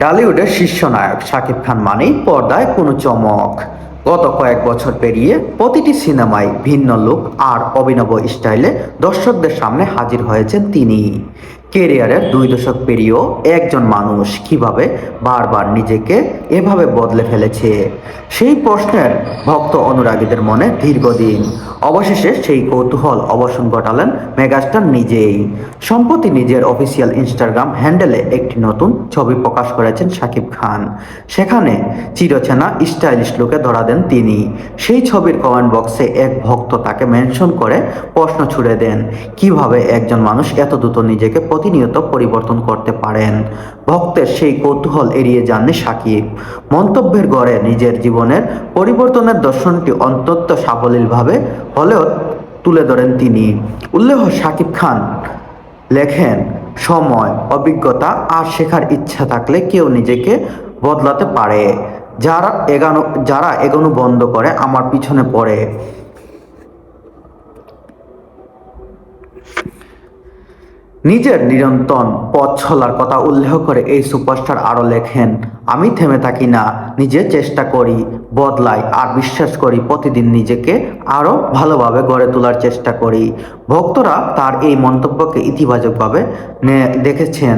ঢালিউডের শীর্ষ নায়ক শাকিব খান মানেই পর্দায় কোনো চমক। গত কয়েক বছর পেরিয়ে প্রতিটি সিনেমায় ভিন্ন লুক আর অভিনব স্টাইলে দর্শকদের সামনে হাজির হয়েছেন তিনি। কেরিয়ারের 2 দশক পেরিয়েও একজন মানুষ কিভাবে বারবার নিজেকে এভাবে বদলে ফেলেছে, সেই প্রশ্নের ভক্ত অনুরাগীদের মনে দীর্ঘদিন। অবশেষে সেই কৌতূহল অবসান ঘটালেন মেগাস্টার নিজেই। সম্প্রতি নিজের অফিসিয়াল ইনস্টাগ্রাম হ্যান্ডেলে একটি নতুন ছবি প্রকাশ করেছেন শাকিব খান। সেখানে চিরচেনা স্টাইলিশ লুকে ধরা দেন তিনি। সেই ছবির কমেন্ট বক্সে এক ভক্ত তাকে মেনশন করে প্রশ্ন ছুড়ে দেন, কিভাবে একজন মানুষ এত দ্রুত নিজেকে প্রতিনিয়ত পরিবর্তন করতে পারেন। ভক্তের সেই কৌতূহল এড়িয়ে যাননি শাকিব। মন্তব্যের গড়ে নিজের জীবনের পরিবর্তনের দর্শনটি অত্যন্ত সাবলীলভাবে হলেও তুলে ধরেন তিনি। উল্লেখ্য, শাকিব খান লেখেন, সময়, অভিজ্ঞতা আর শেখার ইচ্ছা থাকলে কেউ নিজেকে বদলাতে পারে। যারা এগোনো বন্ধ করে আমার পিছনে পড়ে। নিজের নিরন্তর পথ চলার কথা উল্লেখ করে এই সুপারস্টার আরও লেখেন, আমি থেমে থাকি না, নিজে চেষ্টা করি, বদলাই আর বিশ্বাস করি প্রতিদিন নিজেকে আরও ভালোভাবে গড়ে তোলার চেষ্টা করি। ভক্তরা তার এই মন্তব্যকে ইতিবাচকভাবে দেখেছেন।